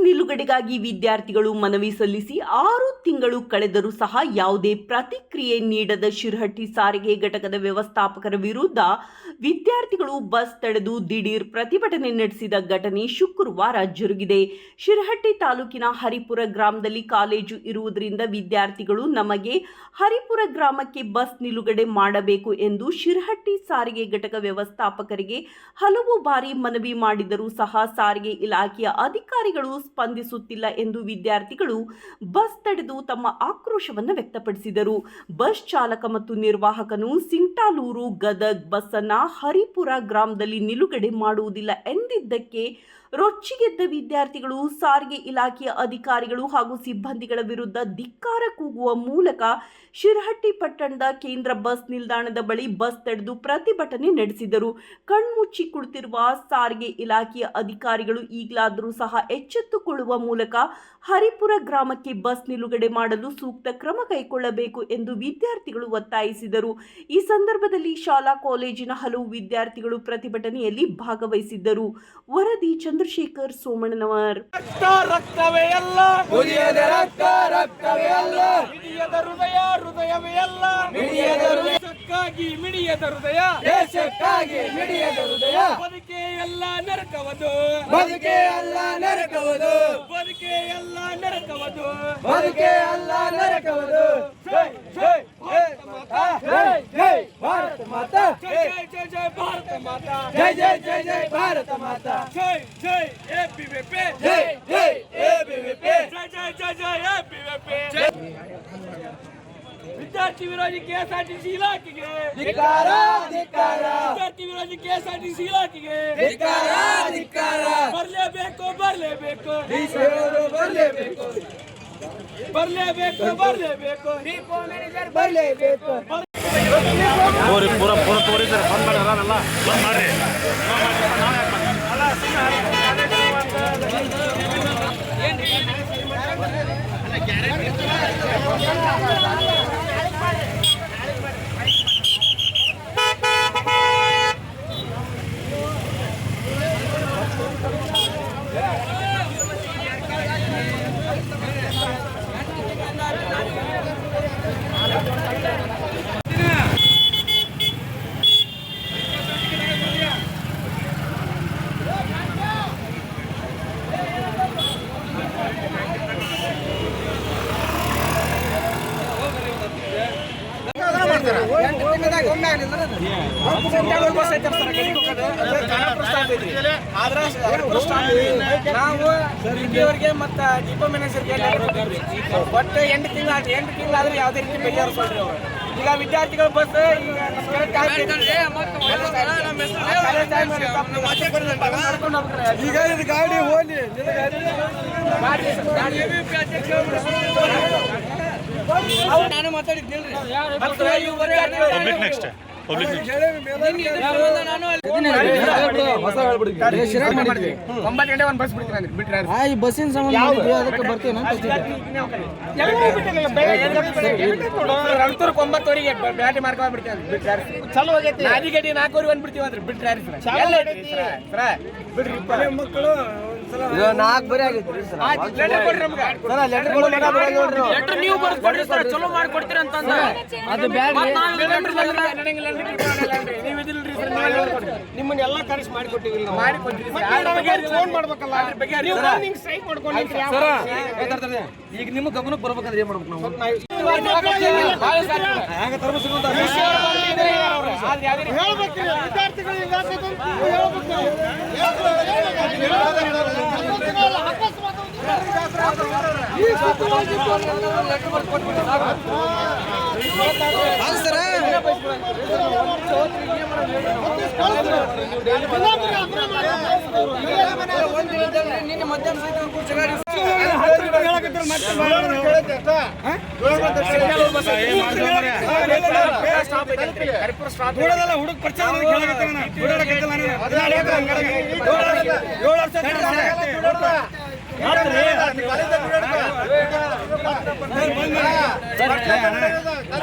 ನಿಲುಗಡೆಗಾಗಿ ವಿದ್ಯಾರ್ಥಿಗಳು ಮನವಿ ಸಲ್ಲಿಸಿ 6 ತಿಂಗಳು ಕಳೆದರೂ ಸಹ ಯಾವುದೇ ಪ್ರತಿಕ್ರಿಯೆ ನೀಡದ ಶಿರಹಟ್ಟಿ ಸಾರಿಗೆ ಘಟಕದ ವ್ಯವಸ್ಥಾಪಕರ ವಿರುದ್ಧ ವಿದ್ಯಾರ್ಥಿಗಳು ಬಸ್ ತಡೆದು ದಿಢೀರ್ ಪ್ರತಿಭಟನೆ ನಡೆಸಿದ ಘಟನೆ ಶುಕ್ರವಾರ ಜರುಗಿದೆ. ಶಿರಹಟ್ಟಿ ತಾಲೂಕಿನ ಹರಿಪುರ ಗ್ರಾಮದಲ್ಲಿ ಕಾಲೇಜು ಇರುವುದರಿಂದ ವಿದ್ಯಾರ್ಥಿಗಳು ನಮಗೆ ಹರಿಪುರ ಗ್ರಾಮಕ್ಕೆ ಬಸ್ ನಿಲುಗಡೆ ಮಾಡಬೇಕು ಎಂದು ಶಿರಹಟ್ಟಿ ಸಾರಿಗೆ ಘಟಕ ವ್ಯವಸ್ಥಾಪಕರಿಗೆ ಹಲವು ಬಾರಿ ಮನವಿ ಮಾಡಿದರೂ ಸಹ ಸಾರಿಗೆ ಇಲಾಖೆಯ ಅಧಿಕಾರಿಗಳು ಸ್ಪಂದಿಸುತ್ತಿಲ್ಲ ಎಂದು ವಿದ್ಯಾರ್ಥಿಗಳು ಬಸ್ ತಡೆದು ತಮ್ಮ ಆಕ್ರೋಶವನ್ನು ವ್ಯಕ್ತಪಡಿಸಿದರು. ಬಸ್ ಚಾಲಕ ಮತ್ತು ನಿರ್ವಾಹಕನು ಸಿಂಗ್ಟಾಲೂರು ಗದಗ್ ಬಸ್ ಅನ್ನು ಹರಿಪುರ ಗ್ರಾಮದಲ್ಲಿ ನಿಲುಗಡೆ ಮಾಡುವುದಿಲ್ಲ ಎಂದಿದ್ದಕ್ಕೆ ರೊಚ್ಚಿಗೆದ್ದ ವಿದ್ಯಾರ್ಥಿಗಳು ಸಾರಿಗೆ ಇಲಾಖೆಯ ಅಧಿಕಾರಿಗಳು ಹಾಗೂ ಸಿಬ್ಬಂದಿಗಳ ವಿರುದ್ಧ ಧಿಕ್ಕಾರ ಕೂಗುವ ಮೂಲಕ ಶಿರಹಟ್ಟಿ ಪಟ್ಟಣದ ಕೇಂದ್ರ ಬಸ್ ನಿಲ್ದಾಣದ ಬಳಿ ಬಸ್ ತಡೆದು ಪ್ರತಿಭಟನೆ ನಡೆಸಿದರು. ಕಣ್ಮುಚ್ಚಿ ಕುಳಿತಿರುವ ಸಾರಿಗೆ ಇಲಾಖೆಯ ಅಧಿಕಾರಿಗಳು ಈಗಲಾದರೂ ಸಹ ಎಚ್ಚೆತ್ತುಕೊಳ್ಳುವ ಮೂಲಕ ಹರಿಪುರ ಗ್ರಾಮಕ್ಕೆ ಬಸ್ ನಿಲುಗಡೆ ಮಾಡಲು ಸೂಕ್ತ ಕ್ರಮ ಕೈಗೊಳ್ಳಬೇಕು ಎಂದು ವಿದ್ಯಾರ್ಥಿಗಳು ಒತ್ತಾಯಿಸಿದರು. ಈ ಸಂದರ್ಭದಲ್ಲಿ ಶಾಲಾ ಕಾಲೇಜಿನ ಹಲವು ವಿದ್ಯಾರ್ಥಿಗಳು ಪ್ರತಿಭಟನೆಯಲ್ಲಿ ಭಾಗವಹಿಸಿದ್ದರು. ವರದಿ ಚಂದ್ರಶೇಖರ್ ಸೋಮಣ್ಣನವರ್. ರಕ್ತವೇ ಅಲ್ಲ, ರಕ್ತವೇ ಅಲ್ಲ, ಮಿಡಿಯದ ಹೃದಯ, ಹೃದಯವೇ ಅಲ್ಲ, ದೇಶಕ್ಕಾಗಿ ಮಿಡಿಯದ ಹೃದಯ, ದೇಶಕ್ಕಾಗಿ ಮಿಡಿಯದ ಹೃದಯ, ಬದುಕೆ ಎಲ್ಲ ನರಕವದು, ಬದುಕೆ ಎಲ್ಲ ನರಕವದು, ಬದುಕೆ ಎಲ್ಲ ನರಕವದು, ಬದುಕೆ ಎಲ್ಲ ನರಕವದು. ಜೈ ಜೈ ಭಾರತ ಮಾತಾ, ಜೈ ಜೈ ಜೈ ಭಾರತ ಮಾತಾ, ಜೈ ಜೈ ಜೈ ಜೈ ಭಾರತ ಮಾತಾ, ಜೈ ಜೈ ಎಬಿವಿಪಿ, ಜೈ ಜೈ ಎಬಿವಿಪಿ, ಜೈ ಜೈ ಜೈ ಜೈ ಎಬಿವಿಪಿ. ವಿದ್ಯಾರ್ಥಿ ವಿರೋಧಿ ಕೆಎಸ್ಆರ್ಟಿಸಿ ಇಲಾಖೆಗೆ ಧಿಕ್ಕಾರ, ಧಿಕ್ಕಾರ. ವಿದ್ಯಾರ್ಥಿ ವಿರೋಧಿ ಕೆಎಸ್ಆರ್ಟಿಸಿ ಇಲಾಖೆಗೆ ಧಿಕ್ಕಾರ, ಧಿಕ್ಕಾರ. ಬರಲೇಬೇಕು, ಬರಲೇಬೇಕು, ಬರಲೇಬೇಕು, ಬರಲೇಬೇಕು, ಬರಲೇಬೇಕು, ಡಿಪೋ ಮ್ಯಾನೇಜರ್ ಬರಲೇಬೇಕು. ಪೂರ ತೋರಿ ಸರ್, ಬಂದ್ ಮಾಡಿರಲ್ಲ, ಬಂದ್ ಮಾಡಿ. ನಾವು ಡಿಪಿಯವರಿಗೆ ಮತ್ತು ಡಿಪೋ ಮ್ಯಾನೇಜರ್ಗೆ ಒಟ್ಟು 8 ತಿಂಗಳಾದ್ರೆ ಯಾವುದೇ ರೀತಿ ಬಗೆಹರಿಸೋಲ್ರಿ ಅವರು. ಈಗ ವಿದ್ಯಾರ್ಥಿಗಳು ಬಸ್ ಈಗ ಗಾಡಿ ಹೋಗಿ ನಾನು ಮಾತಾಡಿದ್ದಿಲ್ರಿ. ಬಸ್ಸಿನ ಸಂಬಂಧ ಅದಕ್ಕೆ ಬರ್ತೇನೆ. ರಣತೂರ್ಗೆ 9ವರೆಗೆ ಬ್ಯಾಟಿ ಮಾಡ್ಕೊಂಡ್ ಬಿಡ್ತೇವೆ. ಚಲೋ ಆಗೈತಿ. ನಾದಿಗಡಿ 4 ಬಂದ್ಬಿಡ್ತೀವಿ ಅಂದ್ರೆ ಬಿಟ್ರೆ ಬಿಡ್ರಿ ಮಕ್ಕಳು 4 ಬರೀ ಆಗೈತಿ. ನೀವು ಬರ್ಕೊಡ್ರಿ ಸರ್, ಚಲೋ ಮಾಡ್ಕೊಡ್ತೀರ ಅಂತಂದ್ರೆ ಅದು ಬ್ಯಾಡ್ರಿ. ನಿಮ್ಮನ್ನೆಲ್ಲ ಕರೆಸಿ ಮಾಡಿಕೊಟ್ಟಿವಿ, ಫೋನ್ ಮಾಡ್ಬೇಕಲ್ಲ, ಈಗ ನಿಮ್ಮ ಗಮನಕ್ಕೆ ಬರ್ಬೇಕಂದ್ರೆ ಏನ್ ಮಾಡ್ಬೇಕು ನಾವು? ನಿನ್ನೆ ಮಧ್ಯಾಹ್ನ ಹುಡುಗ ಪರಿಚಯ